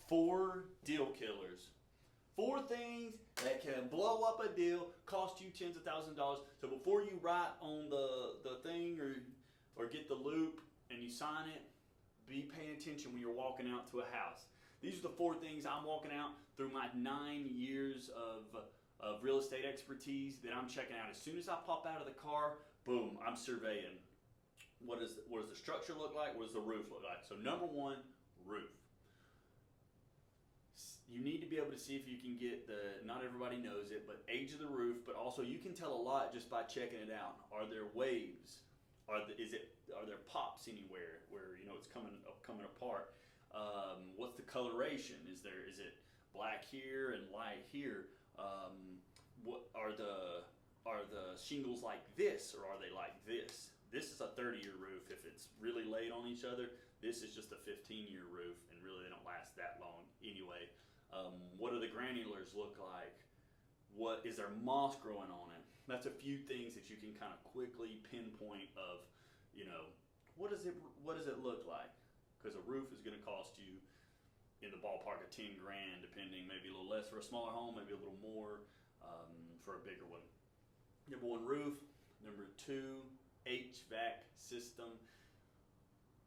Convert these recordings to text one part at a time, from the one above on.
4 deal killers. 4 things that can blow up a deal, cost you tens of thousands of dollars. So before you write on the thing or get the loop and you sign it, be paying attention when you're walking out to a house. These are the 4 things I'm walking out through my 9 years of real estate expertise that I'm checking out. As soon as I pop out of the car, boom, I'm surveying. What does the structure look like? What does the roof look like? So number 1, roof. You need to be able to see if you can get not everybody knows it, but age of the roof, but also you can tell a lot just by checking it out. Are there waves? Are there pops anywhere where it's coming apart? What's the coloration? Is it black here and light here? What are the shingles like this, or are they like this? This is a 30-year roof. If it's really laid on each other, this is just a 15-year roof, and really they don't last that long anyway. What do the granulars look like? What is there moss growing on it? That's a few things that you can kind of quickly pinpoint of, what does it look like? Because a roof is going to cost you in the ballpark of 10 grand, depending, maybe a little less for a smaller home, maybe a little more for a bigger one. Number 1, roof. Number 2, HVAC system.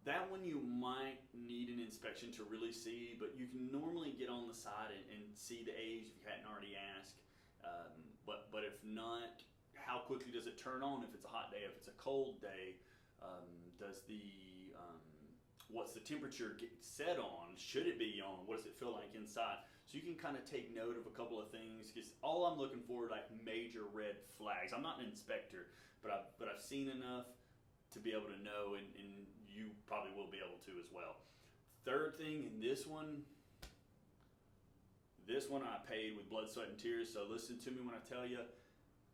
That one you might need an inspection to really see, but you can normally get on the side and see the age if you hadn't already asked. But if not, how quickly does it turn on if it's a hot day? If it's a cold day, what's the temperature get set on? Should it be on? What does it feel like inside? So you can kind of take note of a couple of things, because all I'm looking for are like major red flags. I'm not an inspector, but I've seen enough to be able to know, and you probably will be able to as well. Third thing, in this one I paid with blood, sweat, and tears, so listen to me when I tell you,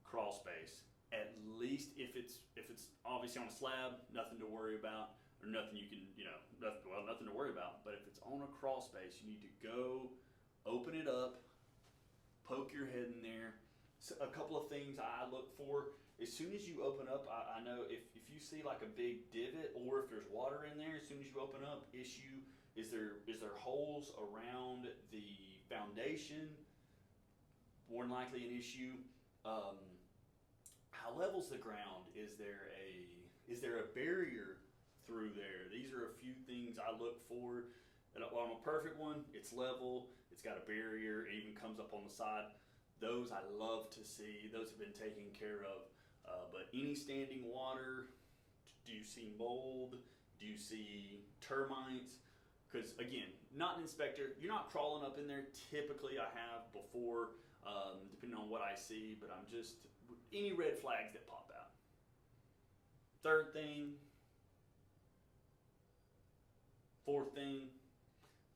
crawl space. At least if it's obviously on a slab, nothing to worry about, or nothing you can, nothing to worry about. But if it's on a crawl space, you need to go open it up, poke your head in there. So a couple of things I look for. As soon as you open up, I know if you see like a big divot, or if there's water in there, as soon as you open up, is there holes around the foundation? More than likely an issue. How level's the ground? Is there a barrier through there? These are a few things I look for. And on a perfect one, it's level, it's got a barrier, it even comes up on the side. Those I love to see. Those have been taken care of. But any standing water, do you see mold? Do you see termites? Because again, not an inspector, you're not crawling up in there. Typically I have before, depending on what I see, but I'm just, any red flags that pop out. Third thing, fourth thing,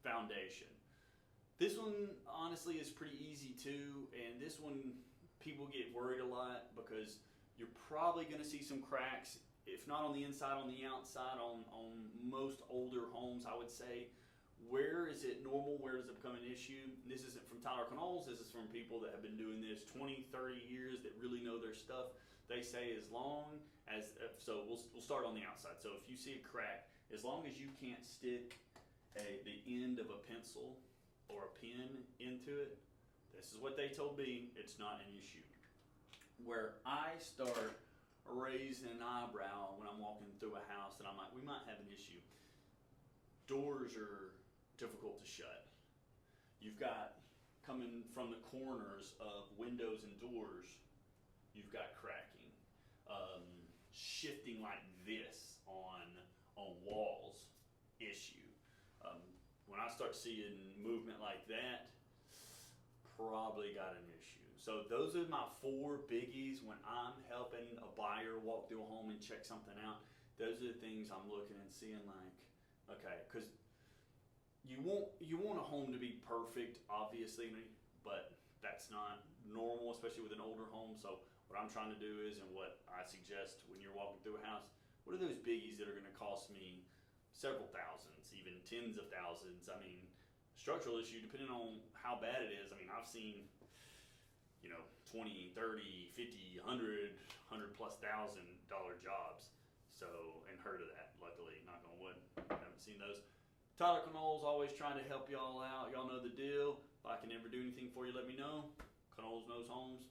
foundation. This one honestly is pretty easy too, and this one people get worried a lot because you're probably going to see some cracks, if not on the inside, on the outside, on most older homes, I would say. Where is it normal? Where does it become an issue? This isn't from Tyler Canals. This is from people that have been doing this 20, 30 years that really know their stuff. They say as long as, so we'll start on the outside. So if you see a crack, as long as you can't stick the end of a pencil or a pen into it, this is what they told me, it's not an issue. Where I start raising an eyebrow when I'm walking through a house and I'm like, we might have an issue. Doors are difficult to shut. You've got, coming from the corners of windows and doors, you've got cracking. Shifting like this on walls, issue. When I start seeing movement like that, probably got an issue. So those are my 4 biggies when I'm helping a buyer walk through a home and check something out. Those are the things I'm looking and seeing like, okay, because you want a home to be perfect, obviously, but that's not normal, especially with an older home. So what I'm trying to do is, and what I suggest when you're walking through a house, what are those biggies that are going to cost me several thousands, even tens of thousands? I mean, structural issue, depending on how bad it is. I mean, I've seen, 20, 30, 50, 100, $100,000+ jobs. So, and heard of that, luckily, knock on wood, I haven't seen those. Tyler Knoll's always trying to help y'all out. Y'all know the deal. If I can ever do anything for you, let me know. Knoll's Knows Homes.